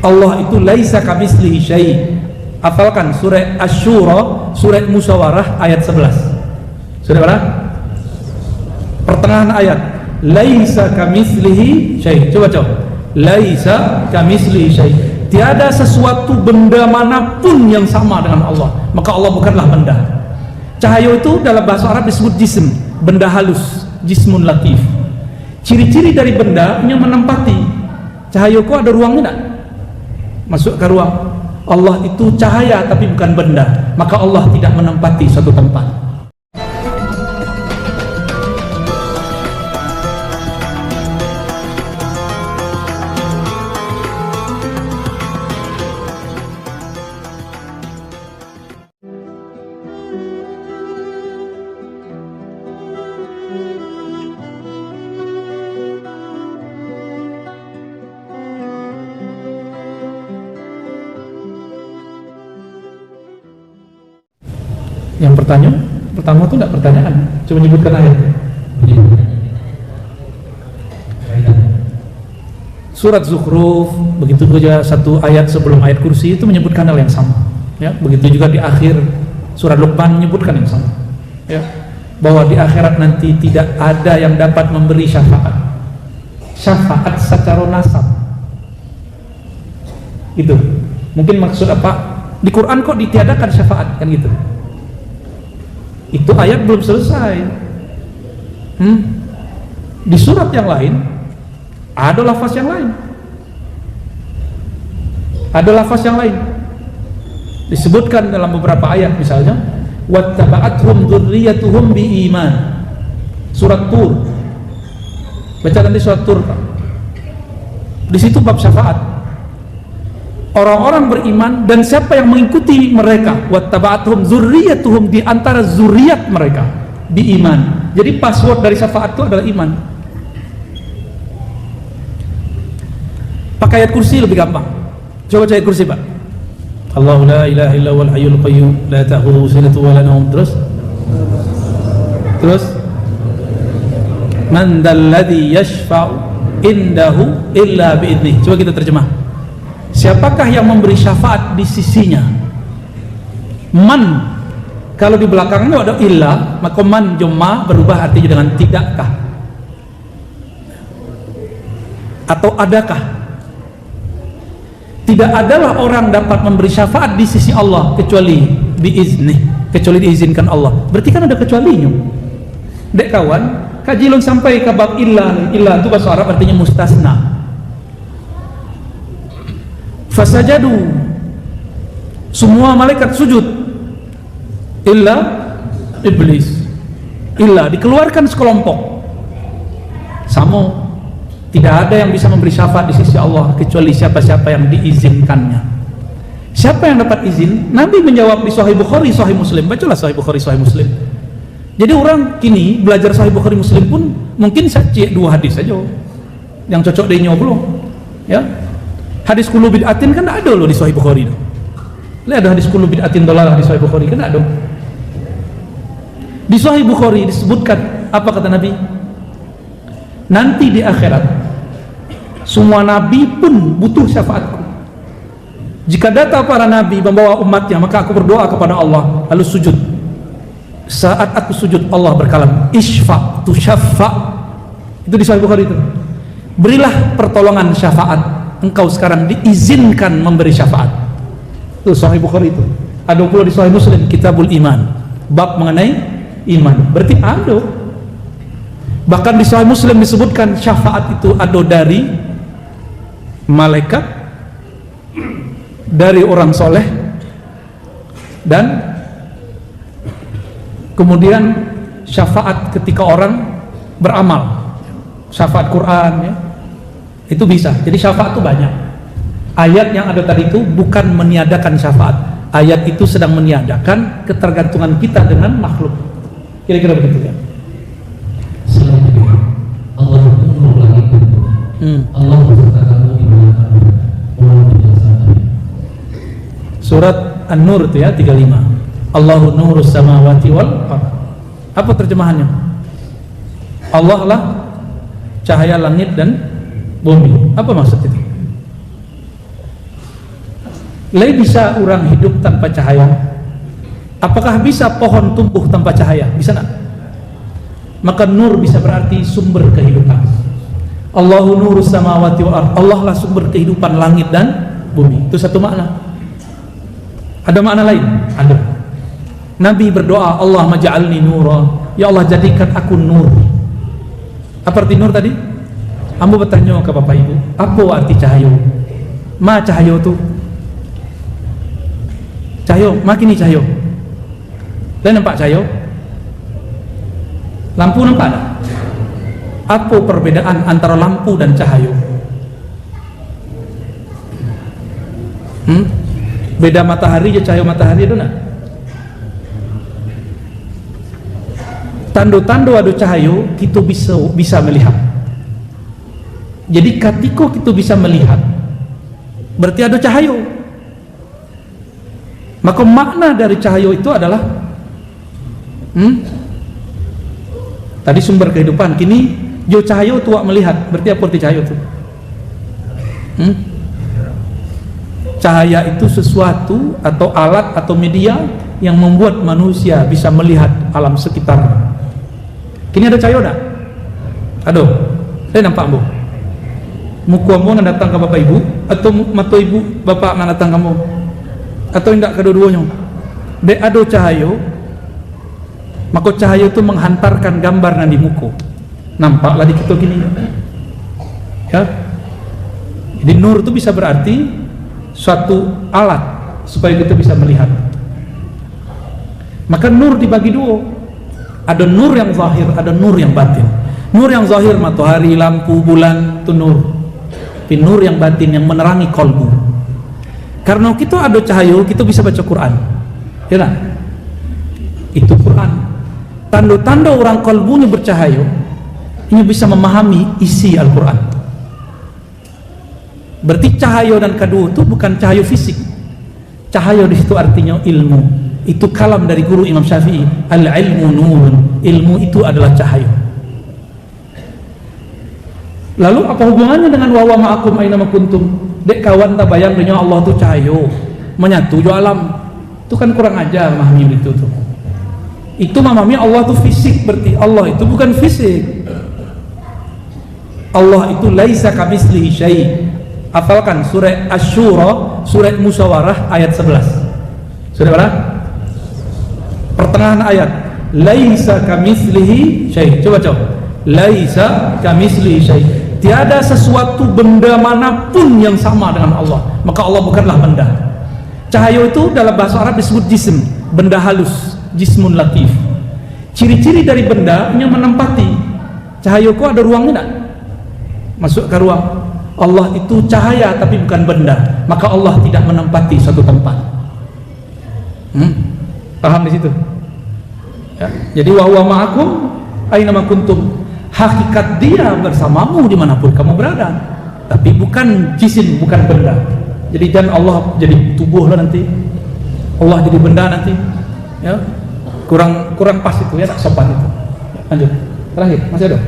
Allah itu laisa kamitslihi syai'. Hafalkan surah Asy-Syura, surah Musyawarah ayat 11. Surah berapa? Pertengahan ayat. Laisa kamitslihi syai'. Coba. Laisa kamitslihi syai'. Tiada sesuatu benda manapun yang sama dengan Allah. Maka Allah bukanlah benda. Cahaya itu dalam bahasa Arab disebut jism, benda halus, jismun latif. Ciri-ciri dari benda yang menempati. Cahaya kok ada ruangnya enggak? Masuk ke ruang. Allah itu cahaya tapi bukan benda, maka Allah tidak menempati suatu tempat. Yang pertama itu tidak pertanyaan, cuma menyebutkan ayat. Surat Zukhruf, begitu juga satu ayat sebelum ayat kursi itu menyebutkan hal yang sama. Ya, begitu juga di akhir surat Luqman menyebutkan yang sama. Ya, bahwa di akhirat nanti tidak ada yang dapat memberi syafaat. Syafaat secara nasab. Itu. Mungkin maksud apa? Di Quran kok ditiadakan syafaat kan gitu. Itu ayat belum selesai. Di surat yang lain ada lafaz yang lain. Ada lafaz yang lain. Disebutkan dalam beberapa ayat, misalnya wattaba'athum dzurriyyatuhum biiman. Surat Tur. Baca nanti surat Tur. Di situ bab syafaat. Orang-orang beriman dan siapa yang mengikuti mereka, wattaba'athum dzurriyyatuhum, di antara zuriat mereka di iman. Jadi password dari syafaat itu adalah iman. Pakai ayat kursi lebih gampang. Coba ayat kursi, Pak. Allahu la ilaha illa huwal hayyul qayyum la ta'khudhuhu sinatun wa la nawm. Terus man dzalladzi yashfa'u indahu illa bi'idzni. Coba kita terjemah. Siapakah yang memberi syafaat di sisinya? Man, kalau di belakangnya ada illa, maka man jumma berubah artinya dengan tidakkah atau adakah. Tidak adalah orang dapat memberi syafaat di sisi Allah kecuali biizni, kecuali diizinkan Allah. Berarti kan ada kecualinya. Dek kawan, kajilun sampai ke bab illa. Illa itu bahasa Arab artinya mustasna. Fasajadu, semua malaikat sujud illa iblis. Illa dikeluarkan sekelompok. Sama, tidak ada yang bisa memberi syafaat di sisi Allah kecuali siapa-siapa yang diizinkannya. Siapa yang dapat izin? Nabi menjawab di Sahih Bukhari, Sahih Muslim. Bacalah Sahih Bukhari, Sahih Muslim. Jadi orang kini belajar Sahih Bukhari Muslim pun mungkin saya cek 2 hadis saja yang cocok dengan belum. Ya. Hadis kullu bid'atin kan ada loh di Sahih Bukhari. Lihat ada hadis kullu bid'atin dalalah di Sahih Bukhari kan ada. Di Sahih Bukhari disebutkan apa kata Nabi? Nanti di akhirat semua nabi pun butuh syafaatku. Jika datang para nabi membawa umatnya, maka aku berdoa kepada Allah lalu sujud. Saat aku sujud, Allah berkalam, isfa tu syafa'. Itu di Sahih Bukhari itu. Berilah pertolongan syafaat. Engkau sekarang diizinkan memberi syafaat. Itu Sahih Bukhari itu. Ada pula di Sahih Muslim, Kitabul Iman, bab mengenai iman. Berarti ada. Bahkan di Sahih Muslim disebutkan syafaat itu ada dari malaikat, dari orang soleh, dan kemudian syafaat ketika orang beramal, syafaat Quran ya. Itu bisa. Jadi syafaat itu banyak. Ayat yang ada tadi itu bukan meniadakan syafaat. Ayat itu sedang meniadakan ketergantungan kita dengan makhluk. Kira-kira begitu ya. Allah itu mengulangi Allah berkatakan di belakang Surat An-Nur itu ya 35. Allahu nurus samawati wal ardh. Apa terjemahannya? Allah lah cahaya langit dan bumi. Apa maksud itu? Lai bisa orang hidup tanpa cahaya? Apakah bisa pohon tumbuh tanpa cahaya? Bisa nak? Maka nur bisa berarti sumber kehidupan. Allahu nurus samawati wal ardh. Allah lah sumber kehidupan langit dan bumi. Itu satu makna. Ada makna lain? Ada. Nabi berdoa, Allah maj'alni nura. Ya Allah, jadikan aku nur. Apa arti nur tadi? Ambo bertanya ke Bapak Ibu, apa arti cahaya? Ma cahaya tu? Cahaya, makin ni cahaya. Lain nampak cahaya? Lampu nampak tak? Apa perbedaan antara lampu dan cahaya? Beda matahari je cahaya matahari tu nak? Tando-tando ada cahaya kita bisa melihat. Jadi ketika kita bisa melihat berarti ada cahaya. Maka makna dari cahaya itu adalah tadi sumber kehidupan, kini jo cahaya tu melihat, berarti apa arti cahaya itu? Cahaya itu sesuatu atau alat atau media yang membuat manusia bisa melihat alam sekitar. Kini ada cahaya tak? Aduh, saya nampak bu. Muka kamu nak datang ke bapak ibu, atau mata ibu bapak nak datang kamu, atau tidak kedua-duanya. Dek ada cahaya, maka cahaya itu menghantarkan gambar nanti muka. Nampaklah di kita gini. Ya. Jadi nur itu bisa berarti suatu alat supaya kita bisa melihat. Maka nur dibagi dua. Ada nur yang zahir, ada nur yang batin. Nur yang zahir matahari, lampu, bulan itu nur. Tapi nur yang batin yang menerangi kolbu. Karena kita ada cahaya, kita bisa baca Quran. Ya tak? Itu Quran. Tanda-tanda orang kolbunya bercahaya, ini bisa memahami isi Al-Quran. Berarti cahaya dan kedua itu bukan cahaya fisik. Cahaya di situ artinya ilmu. Itu kalam dari guru Imam Syafi'i. Al-ilmu nurun. Ilmu itu adalah cahaya. Lalu apa hubungannya dengan wa wa ma'akum aina ma kuntum? Dek kawan tak bayang dunia Allah itu cahaya, menyatu jo alam. Itu kan kurang ajar memahami itu tuh. Itu memahami Allah itu fisik, berarti Allah itu bukan fisik. Allah itu laisa kamitslihi syai'. Hafalkan surah Asy-Syura, surah Musyawarah ayat 11. Surah berapa? Pertengahan ayat. Laisa kamitslihi syai'. Coba. Laisa kamitslihi syai'. Tiada sesuatu benda manapun yang sama dengan Allah. Maka Allah bukanlah benda. Cahaya itu dalam bahasa Arab disebut jism, benda halus, jismun latif. Ciri-ciri dari benda yang menempati. Cahaya kok ada ruangnya tak? Masuk ke ruang. Allah itu cahaya tapi bukan benda. Maka Allah tidak menempati suatu tempat. Paham di situ? Ya. Jadi wa huwa ma'akum aina ma kuntum. Hakikat dia bersamamu dimanapun kamu berada, tapi bukan jisim, bukan benda. Jadi jangan Allah jadi tubuh lah nanti, Allah jadi benda nanti, ya kurang pas itu ya, tak sopan itu. Lanjut, terakhir masih ada.